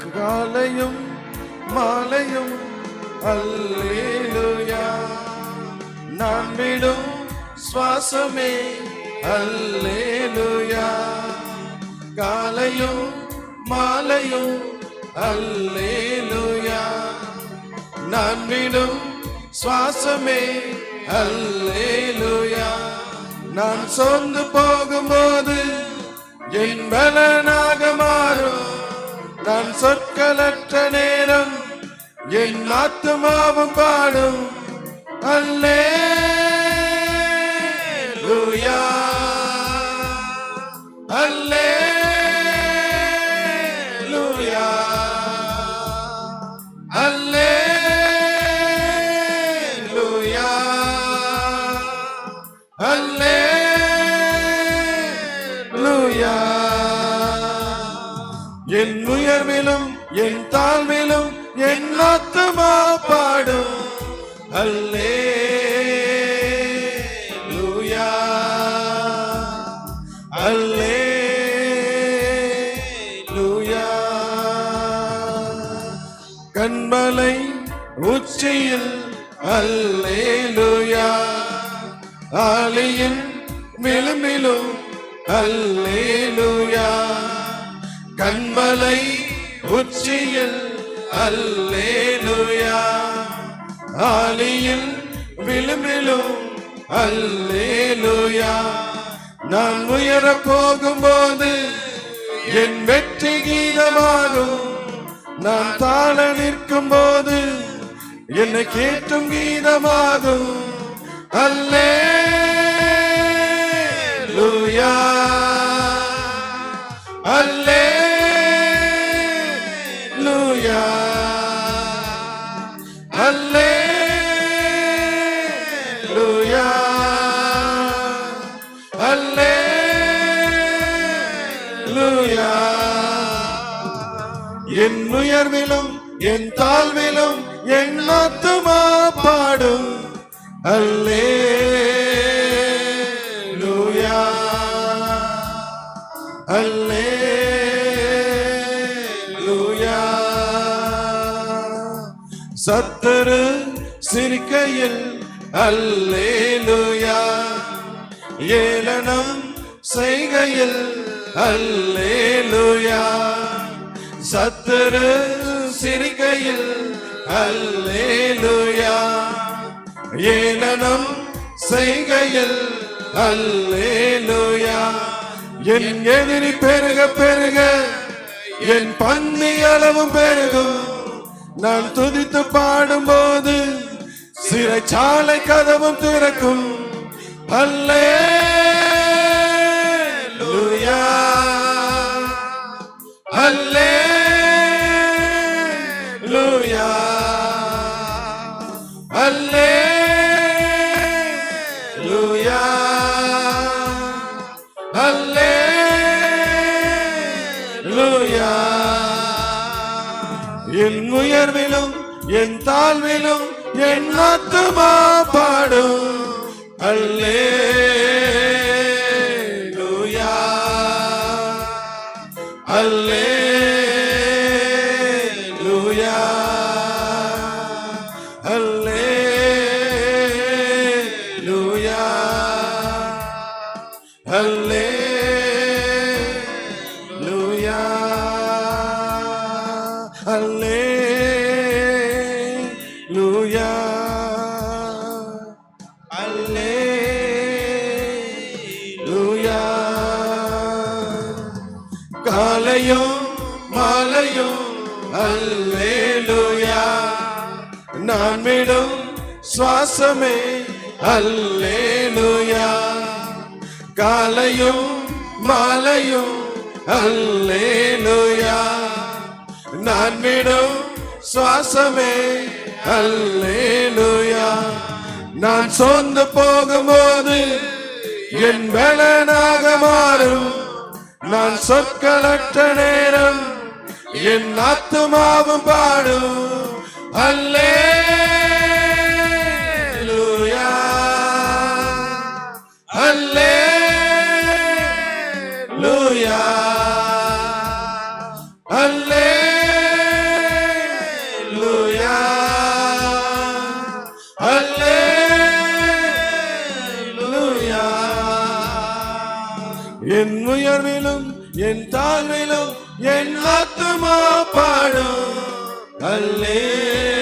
காலையும் மாலையும் அல்லேலூயா. நான் விடும் சுவாசமே அல்லேலூயா. காலையும் மாலையும் அல்லேலூயா. நான் விடும் சுவாசமே அல்லேலூயா. நான் சோர்ந்து போகும்போது என் பலனாக மாறும். நான் சொற்களற்ற நேரம் என் ஆத்துமாவும் பாடும் அல்லேலூயா. அல்லேலூயா. அல்லேலூயா. அல்லேலூயா. என் உயர்விலும் என் தாழ்விலும் என் ஆத்துமா பாடும் அல்லேலூயா. அல்லேலூயா. கண்மலை உச்சியில் அல்லேலூயா. ஆலியின் விளிம்பிலும் அல்லேலூயா. கண்மலை உச்சியில் அல்லேலூயா. ஆலியின் விளிம்பிலும் அல்லேலூயா. நான் உயர போகும்போது என் வெற்றி கீதமாகும். நான் தாழ நிற்கும் போது என்னை கேட்டும் கீதமாகும் அல்லேலூயா. அல்லேலூயா. அல்லேலூயா. அல்லேலூயா. என் உயர்விலும் என் தாழ்விலும் என் ஆத்துமா பாடும் அல்லேலூயா. அல்லேலூயா. சத்துரு சிரிக்கையில் அல்லேலூயா. ஏளனம் செய்கையில் அல்லேலூயா. சத்துரு சிரிக்கையில் அல்லேலூயா. ஏளனம் செய்கையில் அல்லேலூயா. என் எதிரி பெருக பெருக என் பந்தி அளவும் பெருகும். நான் துதித்து பாடும்போது சிறைச்சாலை கதவும் திறக்கும் அல்லேலூயா. அல்லேலூயா. அல்லேலூயா. அல்லேலூயா. என் உயர்விலும் என் தாழ்விலும் என் ஆத்துமா பாடும் அல்லேலூயா. அல்லேலூயா. அல்லேலூயா. அல்லேலூயா. அல்லேலூயா. அல்லேலூயா. காலையும் மாலையும் அல்லேலூயா. நான் விடும் சுவாசமே அல்லேலூயா. காலையும் மாலையும் அல்லேலூயா. நான் விடும் சுவாசமே அல்லேலூயா. நான் சோர்ந்து போகும்போது என் பலனாக மாறும். நான் சொற்களற்ற நேரம் என் ஆத்துமாவும் பாடும் அல்லேலூயா. அல்லேலூயா. அல்லேலூயா. என் உயர்விலும் என் தாழ்விலும் என் ஆத்துமா பாடும் அல்லேலூயா.